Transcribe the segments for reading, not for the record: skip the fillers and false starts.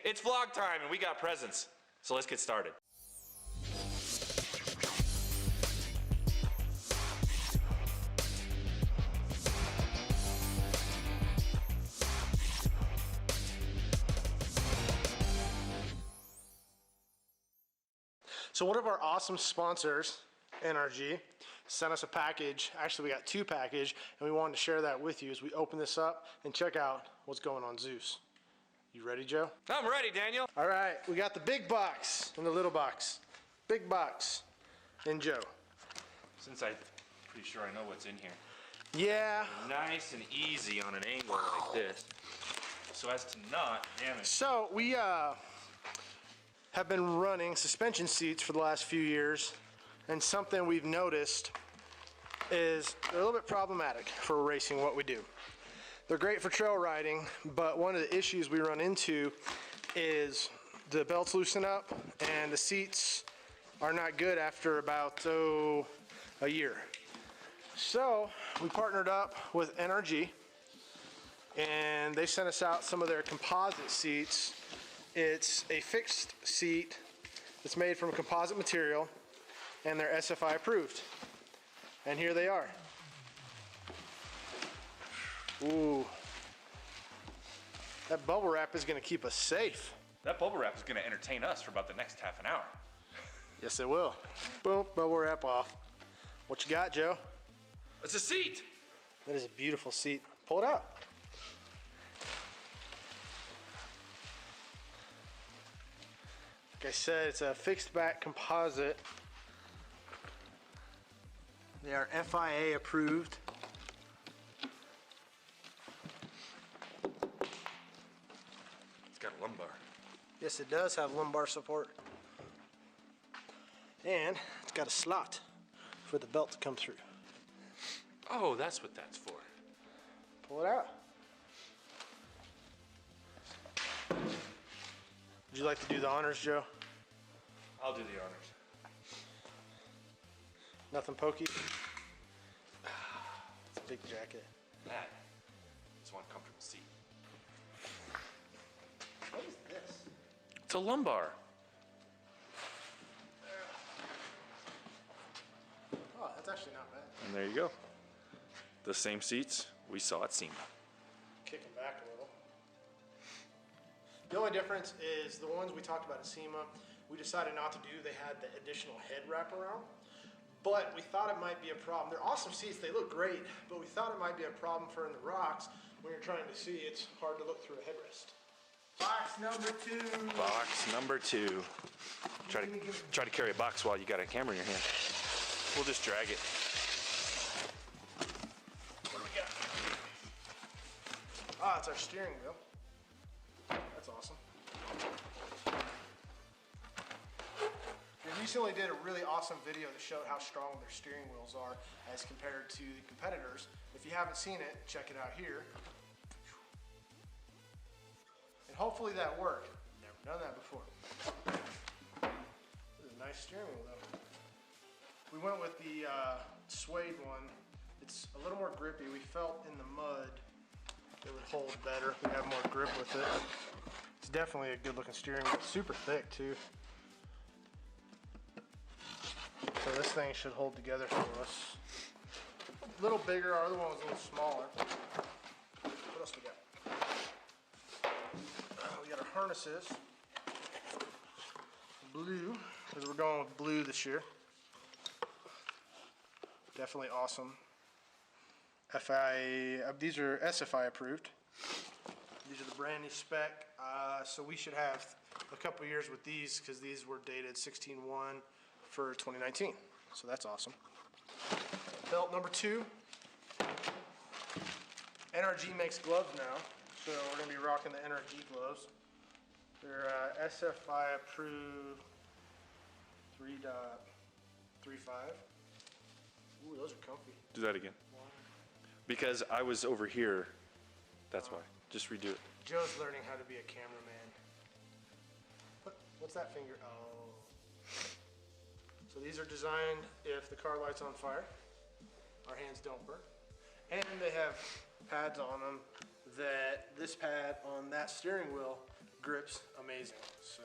It's vlog time and we got presents. So let's get started. So one of our awesome sponsors, NRG, sent us a package. Actually, we got two packages, and we wanted to share that with you as we open this up and check out what's going on Zeus. You ready, Joe? I'm ready, Daniel. All right, we got the big box and the little box. Big box and Joe. Since I'm pretty sure I know what's in here. Yeah. Nice and easy on an angle like this, so as to not damage. So we have been running suspension seats for the last few years, and something we've noticed is they're a little bit problematic for racing what we do. They're great for trail riding, but one of the issues we run into is the belts loosen up and the seats are not good after about a year. So we partnered up with NRG and they sent us out some of their composite seats. It's a fixed seat that's made from composite material and they're SFI approved. And here they are. Ooh. That bubble wrap is gonna keep us safe. That bubble wrap is gonna entertain us for about the next half an hour. Yes, it will. Boom, bubble wrap off. What you got, Joe? It's a seat. That is a beautiful seat. Pull it out. Like I said, it's a fixed back composite. They are FIA approved. It's got a lumbar. Yes, it does have lumbar support. And it's got a slot for the belt to come through. Oh, that's what that's for. Pull it out. Would you like to do the honors, Joe? I'll do the honors. Nothing pokey? It's a big jacket. That is one comfortable seat. What is this? It's a lumbar. Oh, that's actually not bad. And there you go. The same seats we saw at SEMA. Kicking back a little. The only difference is the ones we talked about at SEMA, we decided not to do. They had the additional head wraparound, but we thought it might be a problem. They're awesome seats, they look great, but we thought it might be a problem for in the rocks when you're trying to see. It's hard to look through a headrest. Box number 2. Box number 2. Try to carry a box while you got a camera in your hand. We'll just drag it. What do we got? Ah, it's our steering wheel. That's awesome. We recently did a really awesome video that showed how strong their steering wheels are as compared to the competitors. If you haven't seen it, check it out here. And hopefully that worked. Never done that before. This is a nice steering wheel though. We went with the suede one. It's a little more grippy. We felt in the mud it would hold better. We have more grip with it. It's definitely a good looking steering wheel. It's super thick too. So this thing should hold together for us. A little bigger, our other one was a little smaller. What else we got? We got our harnesses. Blue, because we're going with blue this year. Definitely awesome. FIA, these are SFI approved. These are the brand new spec. So we should have a couple years with these because these were dated 16/1 for 2019. So that's awesome. Belt number 2. NRG makes gloves now. So we're going to be rocking the NRG gloves. They're SFI approved 3.35. Ooh, those are comfy. Do that again. Because I was over here. That's why. Just redo it. Joe's learning how to be a cameraman. What's that finger? Oh. So these are designed if the car light's on fire, our hands don't burn. And they have pads on them that this pad on that steering wheel Grip's amazing. So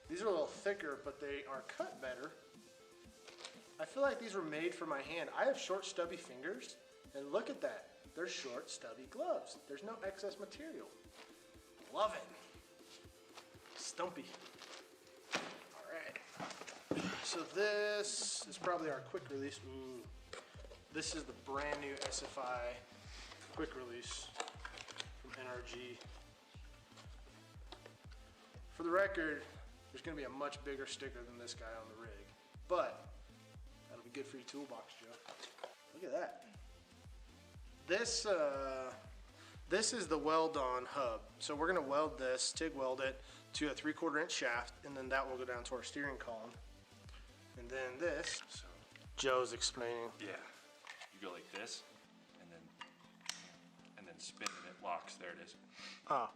these are a little thicker, but they are cut better. I feel like these were made for my hand. I have short, stubby fingers, and look at that. They're short, stubby gloves. There's no excess material. Love it. Stumpy. All right. So this is probably our quick release. Ooh. This is the brand new SFI quick release from NRG. For the record, there's gonna be a much bigger sticker than this guy on the rig, but that'll be good for your toolbox, Joe. Look at that. This is the weld-on hub. So we're gonna weld this, TIG weld it to a 3/4 inch shaft, and then that will go down to our steering column. And then this, so Joe's explaining. Yeah, you go like this, and then spin and it locks. There it is. Oh.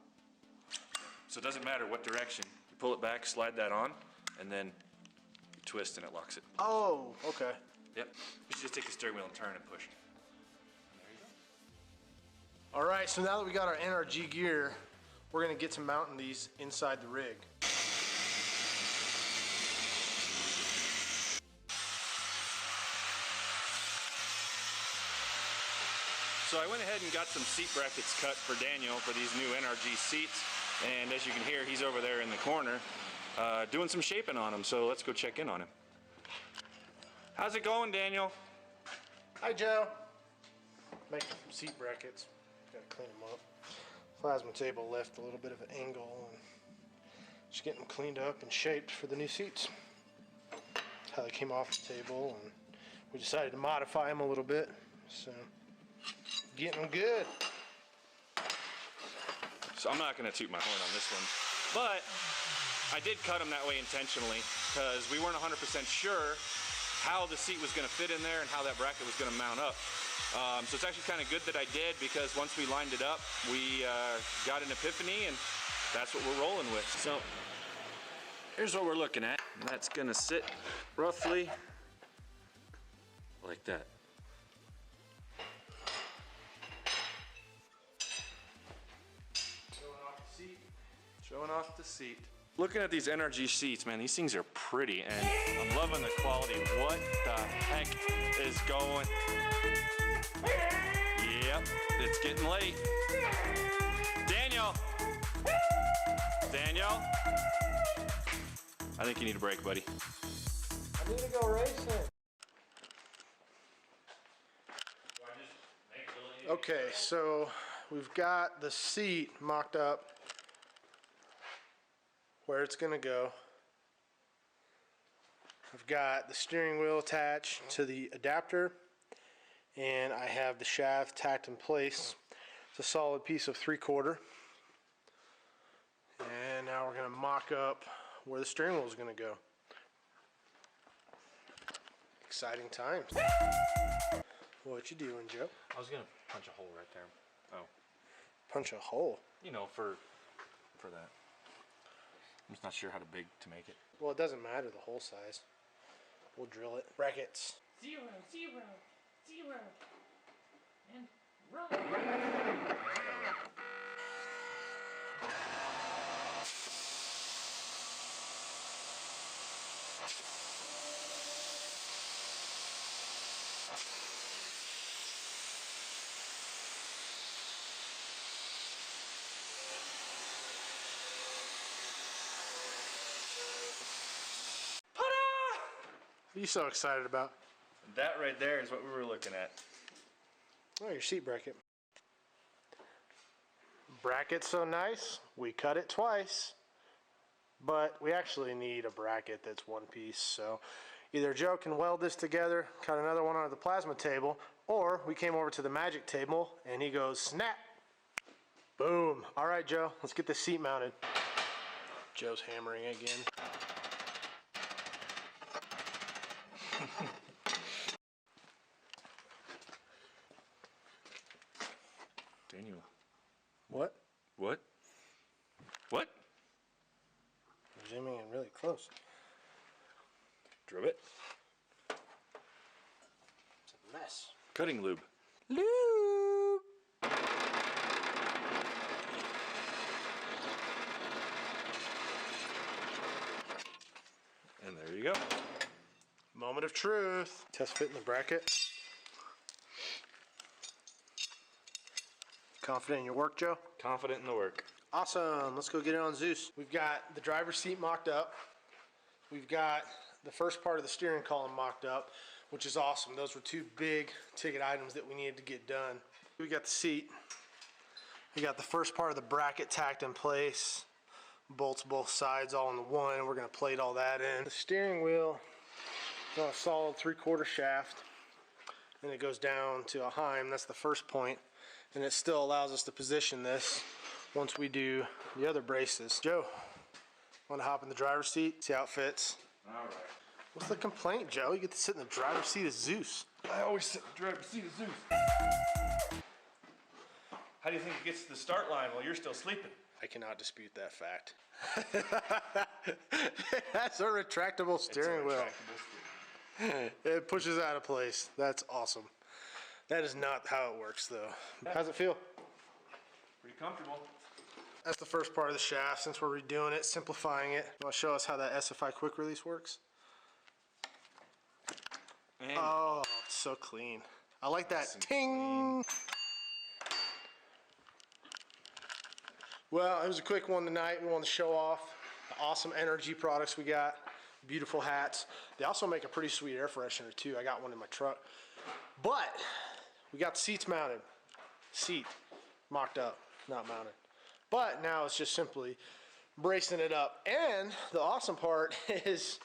So it doesn't matter what direction. You pull it back, slide that on, and then you twist and it locks it. Oh, okay. Yep. You should just take the steering wheel and turn and push. And there you go. All right, so now that we got our NRG gear, we're gonna get to mounting these inside the rig. So I went ahead and got some seat brackets cut for Daniel for these new NRG seats. And as you can hear, he's over there in the corner doing some shaping on them. So let's go check in on him. How's it going, Daniel? Hi, Joe. Making some seat brackets. Gotta clean them up. Plasma table left a little bit of an angle, and just getting them cleaned up and shaped for the new seats. How they came off the table, and we decided to modify them a little bit. So, getting them good. So I'm not going to toot my horn on this one, but I did cut them that way intentionally because we weren't 100% sure how the seat was going to fit in there and how that bracket was going to mount up. So it's actually kind of good that I did, because once we lined it up, we got an epiphany, and that's what we're rolling with. So here's what we're looking at. That's going to sit roughly like that. Showing off the seat. Looking at these NRG seats, man, these things are pretty, and I'm loving the quality. What the heck is going? Yep, it's getting late. Daniel! Daniel? I think you need a break, buddy. I need to go racing. Okay, so we've got the seat mocked up where it's gonna go. I've got the steering wheel attached to the adapter, and I have the shaft tacked in place. It's a solid piece of 3/4. And now we're gonna mock up where the steering wheel is gonna go. Exciting times. What you doing, Joe? I was gonna punch a hole right there. Oh. Punch a hole? You know, for that. I'm just not sure how big to make it. Well, it doesn't matter the hole size. We'll drill it. Brackets. 0, 0, 0, and roll. What are you so excited about? That right there is what we were looking at. Oh, your seat bracket. Bracket's so nice, we cut it twice. But we actually need a bracket that's one piece, so either Joe can weld this together, cut another one onto the plasma table, or we came over to the magic table and he goes, snap! Boom. All right, Joe, let's get this seat mounted. Joe's hammering again. Daniel. What? What? What? You're zooming in really close. Drove it. It's a mess. Cutting lube. Lube! go. Moment of truth. Test fit in the bracket. Confident in your work, Joe? Confident in the work. Awesome. Let's go get it on Zeus. We've got the driver's seat mocked up. We've got the first part of the steering column mocked up, which is awesome. Those were two big ticket items that we needed to get done. We got the seat. We got the first part of the bracket tacked in place. Bolts both sides all in the one. We're going to plate all that in. The steering wheel is on a solid 3/4 shaft. And it goes down to a heim. That's the first point. And it still allows us to position this once we do the other braces. Joe, want to hop in the driver's seat? See how it fits? All right. What's the complaint, Joe? You get to sit in the driver's seat of Zeus. I always sit in the driver's seat of Zeus. How do you think it gets to the start line while you're still sleeping? I cannot dispute that fact. That's a retractable steering wheel. It pushes out of place. That's awesome. That is not how it works, though. How's it feel? Pretty comfortable. That's the first part of the shaft. Since we're redoing it, simplifying it, you want to show us how that SFI quick release works? And Oh, it's so clean. I like that ting. Well, it was a quick one tonight. We wanted to show off the awesome NRG products we got. Beautiful hats. They also make a pretty sweet air freshener too. I got one in my truck. But we got the seats mounted. Seat mocked up, not mounted. But now it's just simply bracing it up. And the awesome part is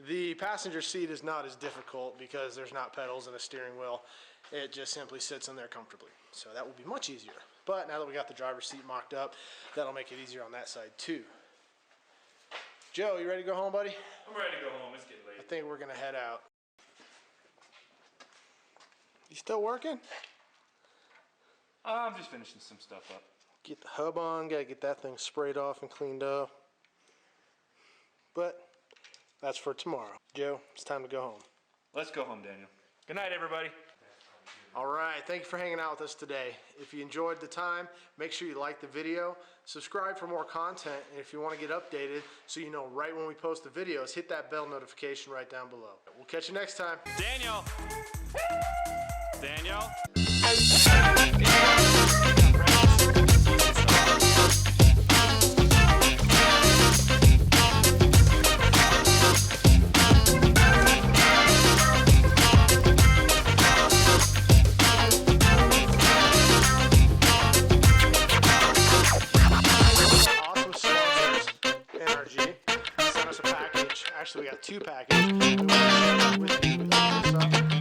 the passenger seat is not as difficult because there's not pedals and a steering wheel. It just simply sits in there comfortably. So that will be much easier. But now that we got the driver's seat mocked up, that'll make it easier on that side too. Joe, you ready to go home, buddy? I'm ready to go home. It's getting I late. think we're gonna head out. You still working? I'm just finishing some stuff up. Get the hub on, gotta get that thing sprayed off and cleaned up. But that's for tomorrow. Joe, it's time to go home. Let's go home, Daniel. Good night, everybody. All right, thank you for hanging out with us today. If you enjoyed the time, make sure you like the video, subscribe for more content, and if you want to get updated so you know right when we post the videos, hit that bell notification right down below. We'll catch you next time. Daniel. Daniel. Awesome sponsors, NRG, sent us a package. Actually, we got two packages. We want to share it with you.